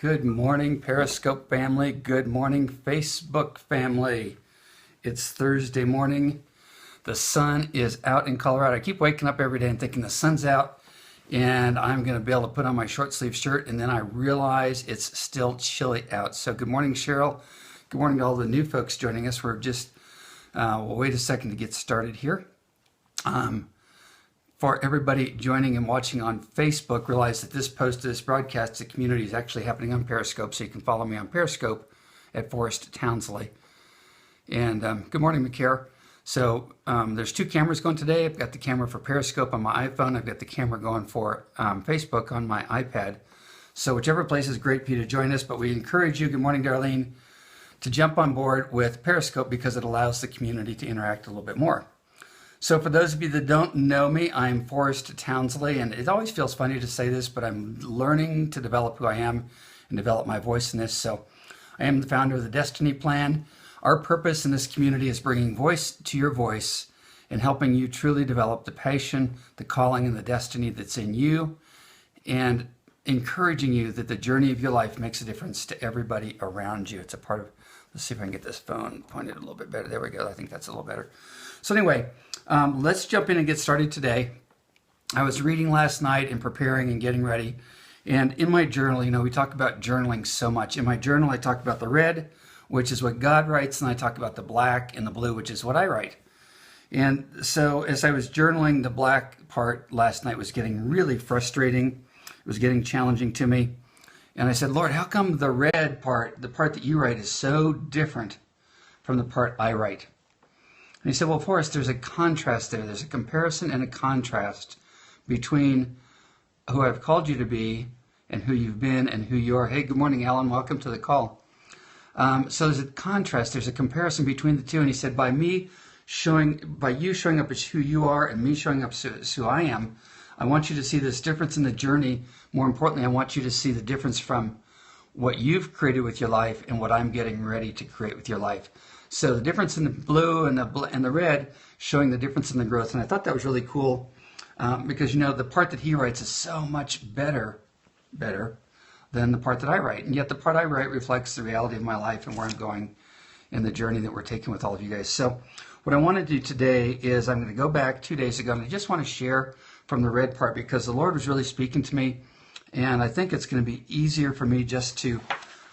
Good morning, Periscope family. Good morning, Facebook family. It's Thursday morning. The sun is out in Colorado. I keep waking up every day and thinking the sun's out and I'm going to be able to put on my short sleeve shirt, and then I realize it's still chilly out. So good morning, Cheryl. Good morning to all the new folks joining us. We're just, we'll wait a second to get started here. For everybody joining and watching on Facebook, realize that this post, this broadcast to community is actually happening on Periscope, so you can follow me on Periscope at Forrest Townsley. And good morning, McCare. So there's two cameras going today. I've got the camera for Periscope on my iPhone. I've got the camera going for Facebook on my iPad. So whichever place is great for you to join us, but we encourage you, good morning, Darlene, to jump on board with Periscope because it allows the community to interact a little bit more. So for those of you that don't know me, I'm Forrest Townsley, and it always feels funny to say this, but I'm learning to develop who I am and develop my voice in this. So I am the founder of the Destiny Plan. Our purpose in this community is bringing voice to your voice and helping you truly develop the passion, the calling, and the destiny that's in you, and encouraging you that the journey of your life makes a difference to everybody around you. It's a part of, let's see if I can get this phone pointed a little bit better. There we go. I think that's a little better. So anyway, let's jump in and get started today. I was reading last night and preparing and getting ready. And in my journal, you know, we talk about journaling so much. In my journal, I talk about the red, which is what God writes, and I talk about the black and the blue, which is what I write. And so as I was journaling, the black part last night was getting really frustrating. It was getting challenging to me. And I said, Lord, how come the red part, the part that you write, is so different from the part I write? And he said, well, Forrest, there's a contrast there. There's a comparison and a contrast between who I've called you to be and who you've been and who you are. Hey, good morning, Alan. Welcome to the call. So there's a contrast. There's a comparison between the two. And he said, by you showing up as who you are and me showing up as who I am, I want you to see this difference in the journey. More importantly, I want you to see the difference from what you've created with your life and what I'm getting ready to create with your life. So the difference in the blue and the red showing the difference in the growth. And I thought that was really cool because, you know, the part that he writes is so much better than the part that I write. And yet the part I write reflects the reality of my life and where I'm going in the journey that we're taking with all of you guys. So what I want to do today is I'm going to go back 2 days ago, and I just want to share from the red part because the Lord was really speaking to me. And I think it's going to be easier for me just to,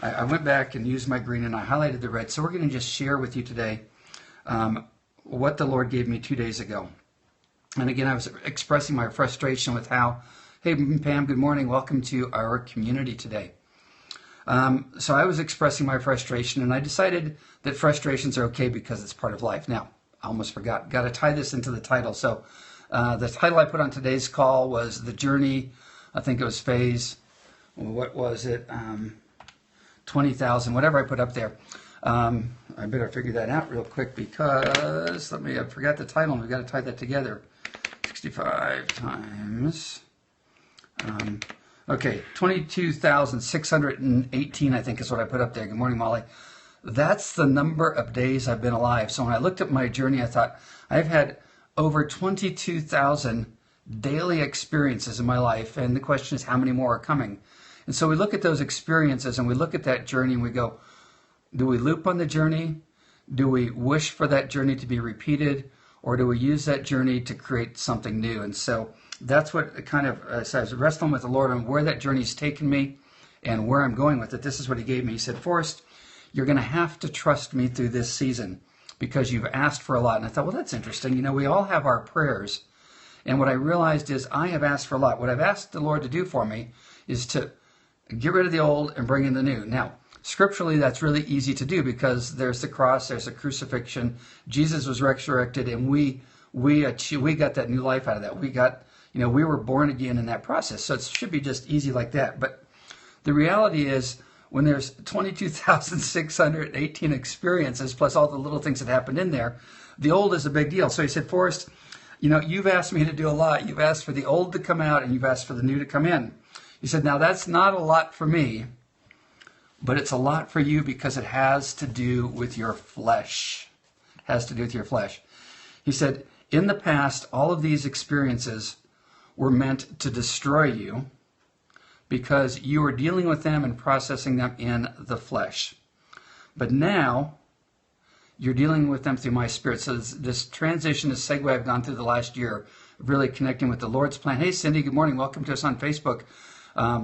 I went back and used my green and I highlighted the red. So we're going to just share with you today what the Lord gave me 2 days ago. And again, I was expressing my frustration with how, hey, Pam, good morning. Welcome to our community today. So I was expressing my frustration, and I decided that frustrations are okay because it's part of life. Now, I almost forgot. Got to tie this into the title. So the title I put on today's call was The Journey. I think it was phase, what was it? 20,000, whatever I put up there. I better figure that out real quick because, I forgot the title and we've got to tie that together. 65 times, okay, 22,618 I think is what I put up there. Good morning, Molly. That's the number of days I've been alive. So when I looked at my journey, I thought I've had over 22,000 daily experiences in my life, and the question is how many more are coming. And so we look at those experiences and we look at that journey and we go, do we loop on the journey? Do we wish for that journey to be repeated? Or do we use that journey to create something new? And so that's what kind of, so I was wrestling with the Lord on where that journey's taken me and where I'm going with it. This is what he gave me. He said, Forrest, you're going to have to trust me through this season because you've asked for a lot. And I thought, well, that's interesting. You know, we all have our prayers. And what I realized is I have asked for a lot. What I've asked the Lord to do for me is to get rid of the old and bring in the new. Now, scripturally, that's really easy to do because there's the cross, there's the crucifixion. Jesus was resurrected, and we got that new life out of that. We got, you know, we were born again in that process. So it should be just easy like that. But the reality is when there's 22,618 experiences plus all the little things that happened in there, the old is a big deal. So he said, Forrest, you know, you've asked me to do a lot. You've asked for the old to come out and you've asked for the new to come in. He said, now that's not a lot for me, but it's a lot for you because it has to do with your flesh. It has to do with your flesh. He said, in the past, all of these experiences were meant to destroy you, because you were dealing with them and processing them in the flesh. But now you're dealing with them through my spirit. So this transition, this segue I've gone through the last year, really connecting with the Lord's plan. Hey, Cindy, good morning. Welcome to us on Facebook.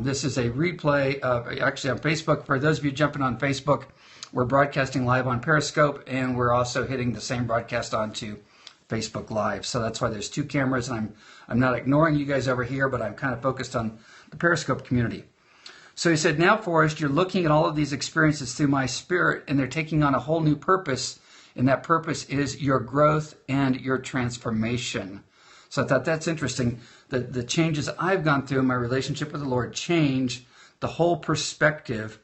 This is a replay actually on Facebook. For those of you jumping on Facebook, we're broadcasting live on Periscope, and we're also hitting the same broadcast onto Facebook Live. So that's why there's two cameras, and I'm not ignoring you guys over here, but I'm kind of focused on the Periscope community. So he said, now, Forrest, you're looking at all of these experiences through my spirit, and they're taking on a whole new purpose, and that purpose is your growth and your transformation. So I thought that's interesting. The changes I've gone through in my relationship with the Lord change the whole perspective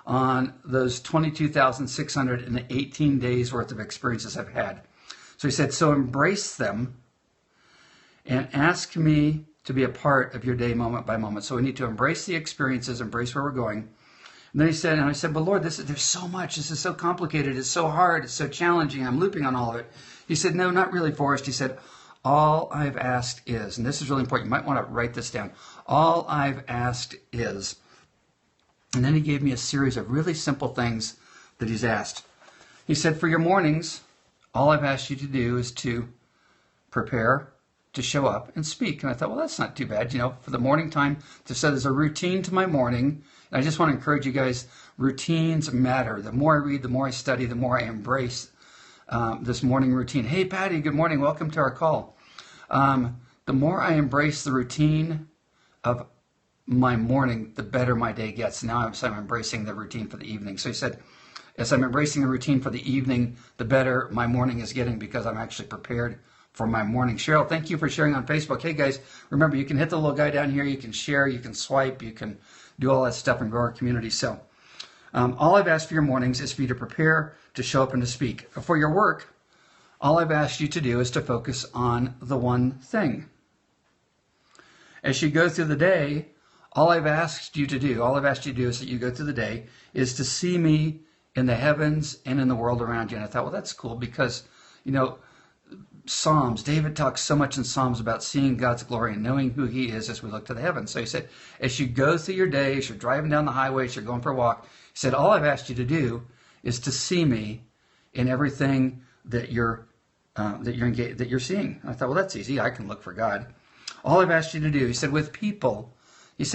on those 22,618 days worth of experiences I've had. So he said, so embrace them and ask me to be a part of your day moment by moment. So we need to embrace the experiences, embrace where we're going. And then he said, and I said, but Lord, there's so much. This is so complicated. It's so hard. It's so challenging. I'm looping on all of it. He said, no, not really, Forrest. He said, all I've asked is, and this is really important. You might want to write this down. All I've asked is, and then he gave me a series of really simple things that he's asked. He said, for your mornings, all I've asked you to do is to prepare to show up and speak. And I thought, well, that's not too bad. For the morning time, to say there's a routine to my morning. And I just want to encourage you guys, routines matter. The more I read, the more I study, the more I embrace this morning routine. Hey, Patty, good morning. Welcome to our call. The more I embrace the routine of my morning, the better my day gets. Now I'm embracing the routine for the evening. So he said, as I'm embracing the routine for the evening, the better my morning is getting because I'm actually prepared for my morning. Cheryl, thank you for sharing on Facebook. Hey guys, remember you can hit the little guy down here, you can share, you can swipe, you can do all that stuff and grow our community. So all I've asked for your mornings is for you to prepare, to show up, and to speak. For your work, all I've asked you to do is to focus on the one thing. As you go through the day, all I've asked you to do is that you go through the day is to see me in the heavens and in the world around you. And I thought, well, that's cool because, Psalms, David talks so much in Psalms about seeing God's glory and knowing who he is as we look to the heavens. So he said, as you go through your day, as you're driving down the highway, as you're going for a walk, he said, all I've asked you to do is to see me in everything that you're seeing. I thought, well, that's easy. I can look for God. All I've asked you to do, he said, with people, it's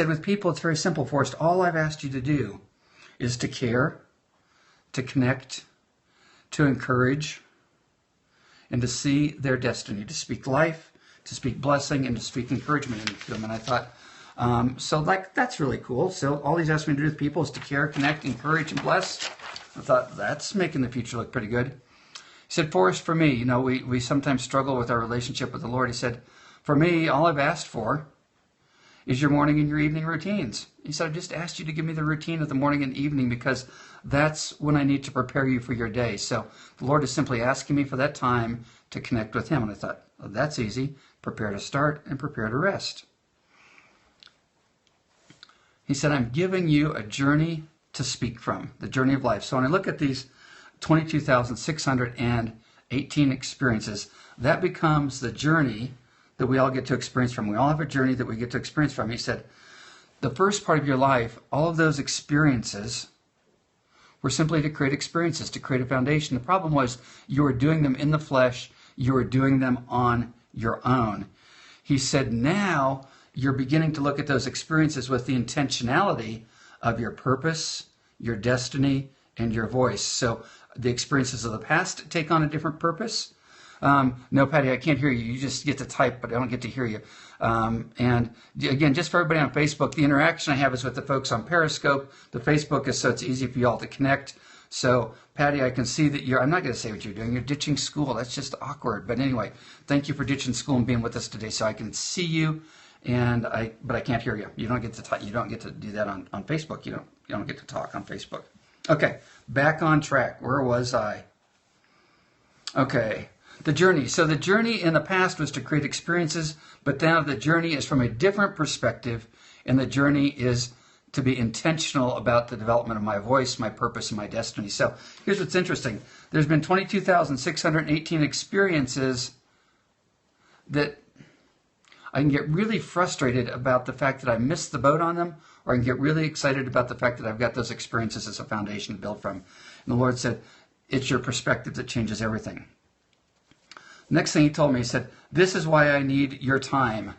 very simple, Forrest. All I've asked you to do is to care, to connect, to encourage, and to see their destiny, to speak life, to speak blessing, and to speak encouragement into them. And I thought, that's really cool. So all he's asked me to do with people is to care, connect, encourage, and bless. I thought, that's making the future look pretty good. He said, Forrest, for me, we sometimes struggle with our relationship with the Lord. He said, for me, all I've asked for is your morning and your evening routines. He said, I've just asked you to give me the routine of the morning and evening because that's when I need to prepare you for your day. So the Lord is simply asking me for that time to connect with him. And I thought, well, that's easy. Prepare to start and prepare to rest. He said, I'm giving you a journey to speak from, the journey of life. So when I look at these 22,618 experiences, that becomes the journey that we all get to experience from. We all have a journey that we get to experience from. He said, the first part of your life, all of those experiences were simply to create experiences, to create a foundation. The problem was you were doing them in the flesh. You were doing them on your own. He said, now you're beginning to look at those experiences with the intentionality of your purpose, your destiny, and your voice. So the experiences of the past take on a different purpose. No, Patty, I can't hear you. You just get to type, but I don't get to hear you. And again, just for everybody on Facebook, the interaction I have is with the folks on Periscope. The Facebook is so it's easy for you all to connect. So, Patty, I can see that I'm not going to say what you're doing. You're ditching school. That's just awkward. But anyway, thank you for ditching school and being with us today so I can see you. But I can't hear you. You don't get to you don't get to do that on Facebook. You don't get to talk on Facebook. Okay, back on track. Where was I? Okay. The journey. So the journey in the past was to create experiences, but now the journey is from a different perspective, and the journey is to be intentional about the development of my voice, my purpose, and my destiny. So here's what's interesting. There's been 22,618 experiences that I can get really frustrated about the fact that I missed the boat on them, or I can get really excited about the fact that I've got those experiences as a foundation to build from. And the Lord said, it's your perspective that changes everything. Next thing he told me, he said, this is why I need your time.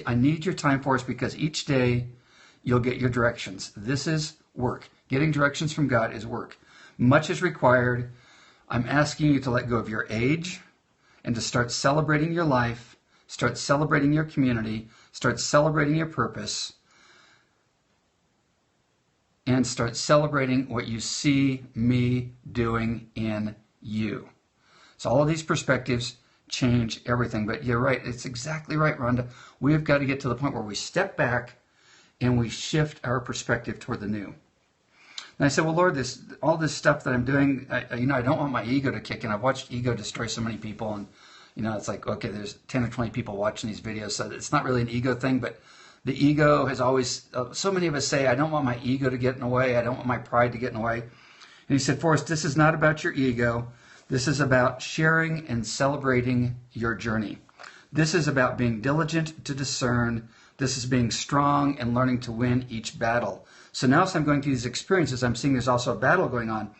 I need your time, Forrest, because each day you'll get your directions. This is work. Getting directions from God is work. Much is required. I'm asking you to let go of your age and to start celebrating your life, start celebrating your community, start celebrating your purpose, and start celebrating what you see me doing in you. So all of these perspectives change everything. But you're right. It's exactly right, Rhonda. We've got to get to the point where we step back and we shift our perspective toward the new. And I said, well, Lord, all this stuff that I'm doing, I don't want my ego to kick in. I've watched ego destroy so many people, and it's like, okay, there's 10 or 20 people watching these videos, so it's not really an ego thing, but the ego has always, so many of us say, I don't want my ego to get in the way. I don't want my pride to get in the way. And he said, Forrest, this is not about your ego. This is about sharing and celebrating your journey. This is about being diligent to discern. This is being strong and learning to win each battle. So now as I'm going through these experiences, I'm seeing there's also a battle going on.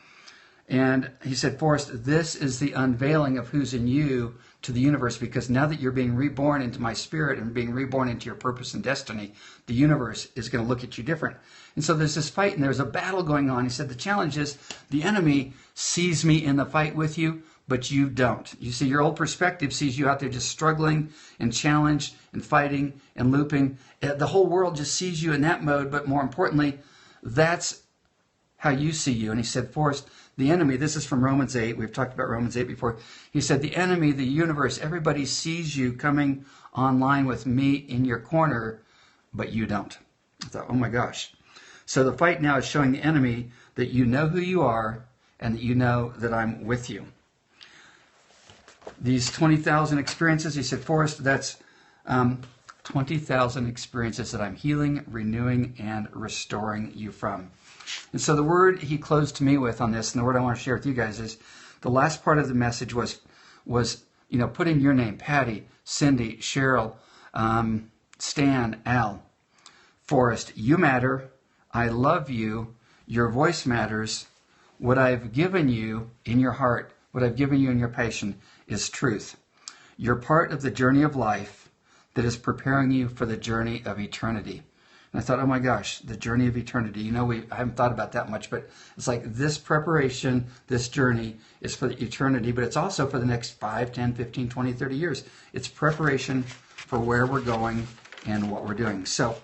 And he said, Forrest, this is the unveiling of who's in you to the universe, because now that you're being reborn into my spirit and being reborn into your purpose and destiny, the universe is going to look at you different. And so there's this fight and there's a battle going on. He said, the challenge is the enemy sees me in the fight with you, but you don't. You see, your old perspective sees you out there just struggling and challenged and fighting and looping. The whole world just sees you in that mode, but more importantly, that's how you see you. And he said, Forrest, the enemy, this is from Romans 8. We've talked about Romans 8 before. He said, the enemy, the universe, everybody sees you coming online with me in your corner, but you don't. I thought, oh my gosh. So the fight now is showing the enemy that you know who you are and that you know that I'm with you. These 20,000 experiences, he said, Forrest, that's 20,000 experiences that I'm healing, renewing, and restoring you from. And so the word he closed to me with on this, and the word I want to share with you guys is, the last part of the message was put in your name, Patty, Cindy, Cheryl, Stan, Al, Forrest. You matter. I love you. Your voice matters. What I've given you in your heart, what I've given you in your passion is truth. You're part of the journey of life that is preparing you for the journey of eternity. And I thought, oh my gosh, the journey of eternity. I haven't thought about that much, but it's like this preparation, this journey is for the eternity, but it's also for the next 5, 10, 15, 20, 30 years. It's preparation for where we're going and what we're doing. So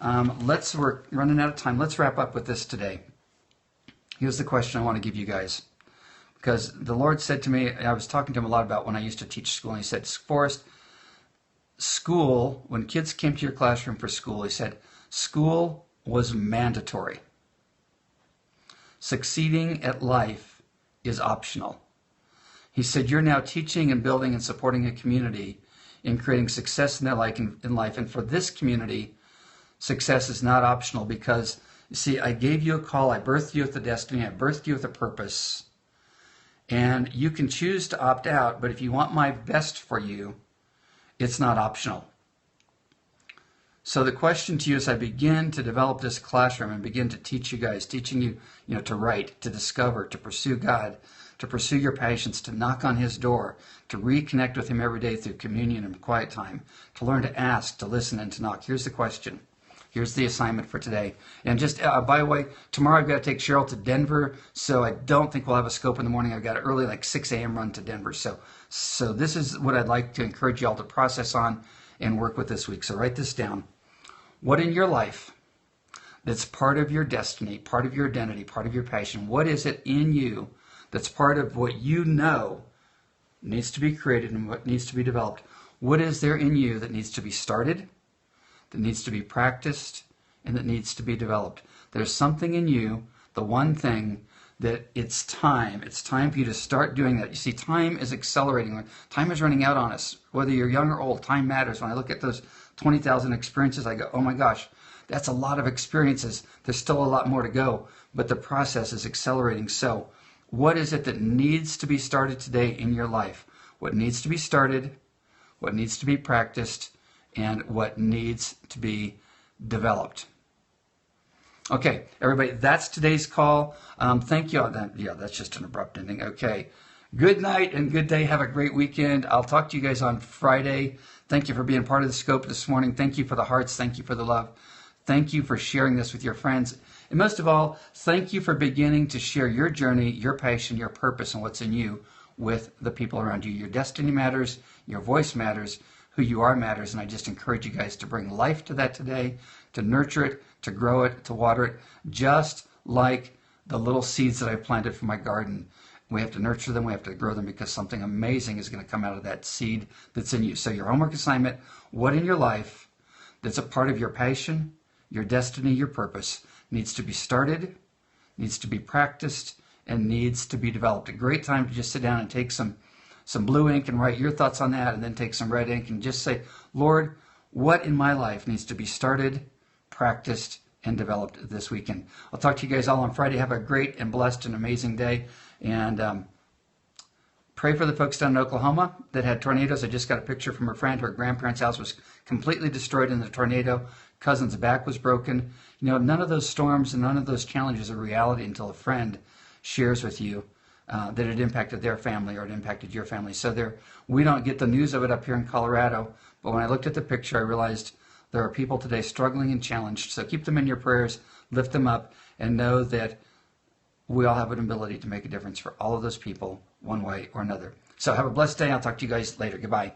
we're running out of time. Let's wrap up with this today. Here's the question I want to give you guys. Because the Lord said to me, I was talking to him a lot about when I used to teach school, and he said, Forrest, school, when kids came to your classroom for school, he said, school was mandatory. Succeeding at life is optional. He said, you're now teaching and building and supporting a community in creating success in their life. And for this community, success is not optional because, you see, I gave you a call. I birthed you with a destiny. I birthed you with a purpose. And you can choose to opt out, but if you want my best for you, it's not optional. So the question to you as I begin to develop this classroom and begin to teach you guys, teaching you, to write, to discover, to pursue God, to pursue your passions, to knock on his door, to reconnect with him every day through communion and quiet time, to learn to ask, to listen, and to knock. Here's the question. Here's the assignment for today. And just, by the way, tomorrow I've got to take Cheryl to Denver, so I don't think we'll have a scope in the morning. I've got an early, like 6 a.m. run to Denver. So this is what I'd like to encourage you all to process on and work with this week. So write this down. What in your life that's part of your destiny, part of your identity, part of your passion, what is it in you that's part of what you know needs to be created and what needs to be developed? What is there in you that needs to be started, that needs to be practiced, and that needs to be developed? There's something in you, the one thing, that it's time. It's time for you to start doing that. You see, time is accelerating. Time is running out on us. Whether you're young or old, time matters. When I look at those 20,000 experiences, I go, oh my gosh, that's a lot of experiences. There's still a lot more to go, but the process is accelerating. So what is it that needs to be started today in your life? What needs to be started, what needs to be practiced, and what needs to be developed? Okay, everybody, that's today's call. Thank you. Yeah, that's just an abrupt ending. Okay. Good night and good day. Have a great weekend. I'll talk to you guys on Friday. Thank you for being part of the scope this morning. Thank you for the hearts. Thank you for the love. Thank you for sharing this with your friends. And most of all, thank you for beginning to share your journey, your passion, your purpose, and what's in you with the people around you. Your destiny matters. Your voice matters. Who you are matters. And I just encourage you guys to bring life to that today, to nurture it, to grow it, to water it, just like the little seeds that I planted for my garden. We have to nurture them. We have to grow them because something amazing is going to come out of that seed that's in you. So your homework assignment, what in your life that's a part of your passion, your destiny, your purpose, needs to be started, needs to be practiced, and needs to be developed. A great time to just sit down and take some blue ink and write your thoughts on that, and then take some red ink and just say, Lord, what in my life needs to be started, practiced, and developed this weekend? I'll talk to you guys all on Friday. Have a great and blessed and amazing day. And pray for the folks down in Oklahoma that had tornadoes. I just got a picture from her friend. Her grandparents' house was completely destroyed in the tornado. Cousin's back was broken. You know, none of those storms and none of those challenges are reality until a friend shares with you that it impacted their family or it impacted your family. So we don't get the news of it up here in Colorado. But when I looked at the picture, I realized there are people today struggling and challenged. So keep them in your prayers, lift them up, and know that we all have an ability to make a difference for all of those people one way or another. So have a blessed day. I'll talk to you guys later. Goodbye.